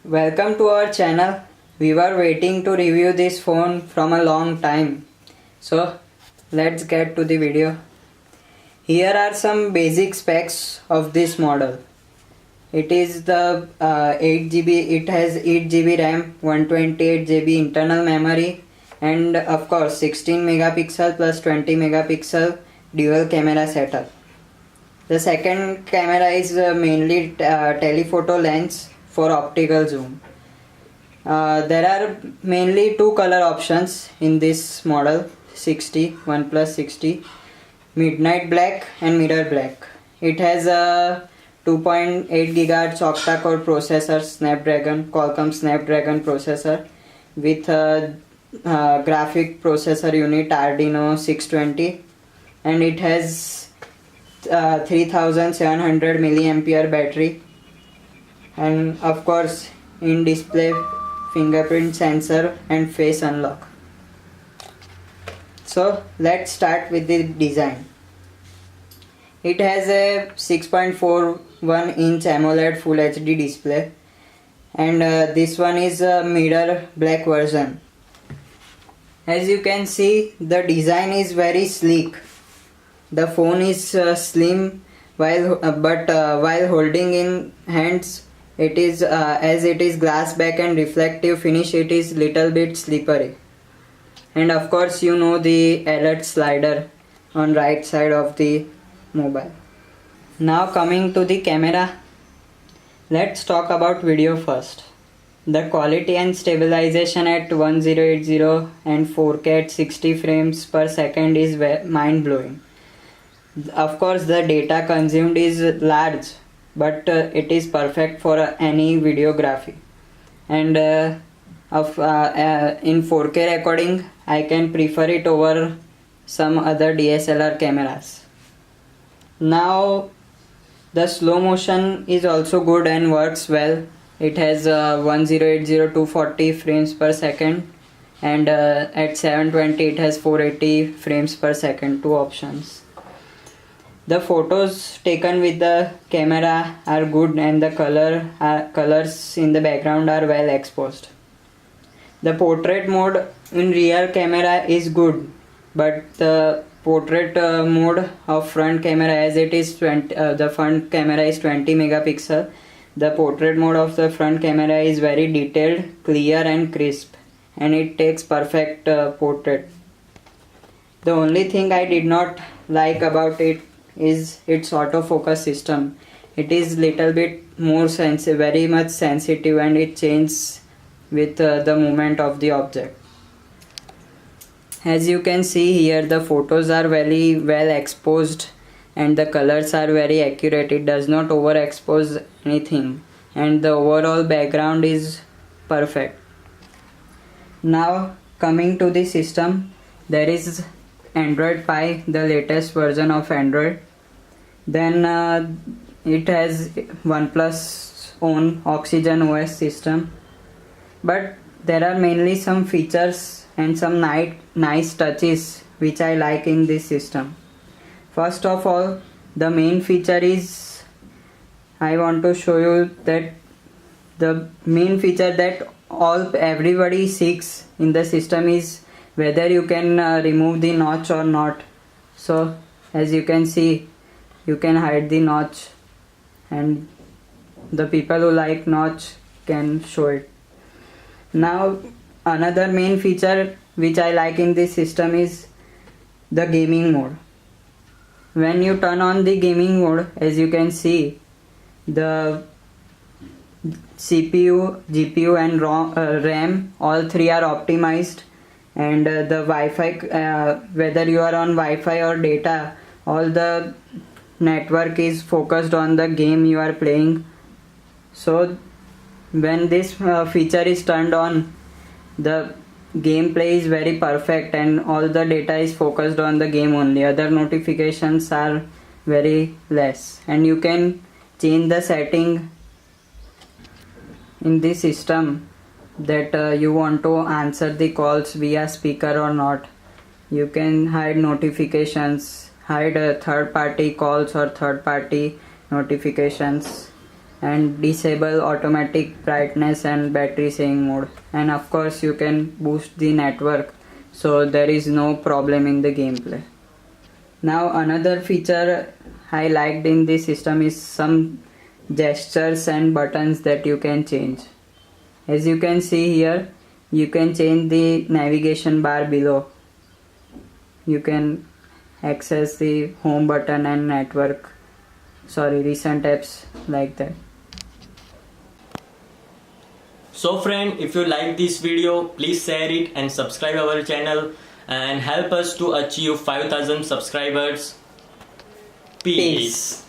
Welcome to our channel. We were waiting to review this phone from a long time. So let's get to the video. Here are some basic specs of this model. It is the 8GB, it has 8GB RAM, 128GB internal memory, and of course 16 megapixel plus 20 megapixel dual camera setup. The second camera is mainly telephoto lens for optical zoom. There are mainly two color options in this model, OnePlus 60, midnight black and mirror black. It has a 2.8 GHz octa-core processor, Qualcomm Snapdragon processor with a graphic processor unit Arduino 620, and it has 3700 milliampere battery, and of course in display fingerprint sensor and face unlock. So let's start with the design. It has a 6.41 inch AMOLED Full HD display, and this one is a mirror black version. As you can see, the design is very sleek. The phone is slim while holding in hands, it is as it is glass back and reflective finish, it is little bit slippery. And of course you know the alert slider on right side of the mobile. Now coming to the camera, let's talk about video first. The quality and stabilization at 1080 and 4K at 60 frames per second is mind blowing. Of course the data consumed is large, but it is perfect for any videography. And in 4K recording I can prefer it over some other DSLR cameras. Now the slow motion is also good and works well. It has 1080 240 frames per second, and at 720 it has 480 frames per second, two options. The photos taken with the camera are good, and the colors in the background are well exposed. The portrait mode in rear camera is good, but the portrait mode of front camera, as it is the front camera is 20 megapixel, the portrait mode of the front camera is very detailed, clear and crisp, and it takes perfect portrait. The only thing I did not like about it is its autofocus system. It is little bit more very much sensitive, and it changes with the movement of the object. As you can see here, the photos are very well exposed and the colors are very accurate. It does not overexpose anything, and the overall background is perfect. Now coming to the system, there is Android Pie, the latest version of Android. Then it has OnePlus own Oxygen OS system, but there are mainly some features and some nice touches which I like in this system. First of all, the main feature is, I want to show you that the main feature that everybody seeks in the system is whether you can remove the notch or not. So as you can see, you can hide the notch, and the people who like notch can show it. Now another main feature which I like in this system is the gaming mode. When you turn on the gaming mode, as you can see, the CPU, GPU and RAM, all three are optimized, and the Wi-Fi, whether you are on Wi-Fi or data, all the network is focused on the game you are playing. So when this feature is turned on, the gameplay is very perfect and all the data is focused on the game only. Other notifications are very less, and you can change the setting in this system that you want to answer the calls via speaker or not. You can hide notifications, hide third party calls or third party notifications, and disable automatic brightness and battery saving mode, and of course you can boost the network, so there is no problem in the gameplay. Now another feature I liked in this system is some gestures and buttons that you can change. As you can see here, you can change the navigation bar below. You can access the home button and recent apps like that. So friend, if you like this video, please share it and subscribe our channel and help us to achieve 5,000 subscribers. Peace.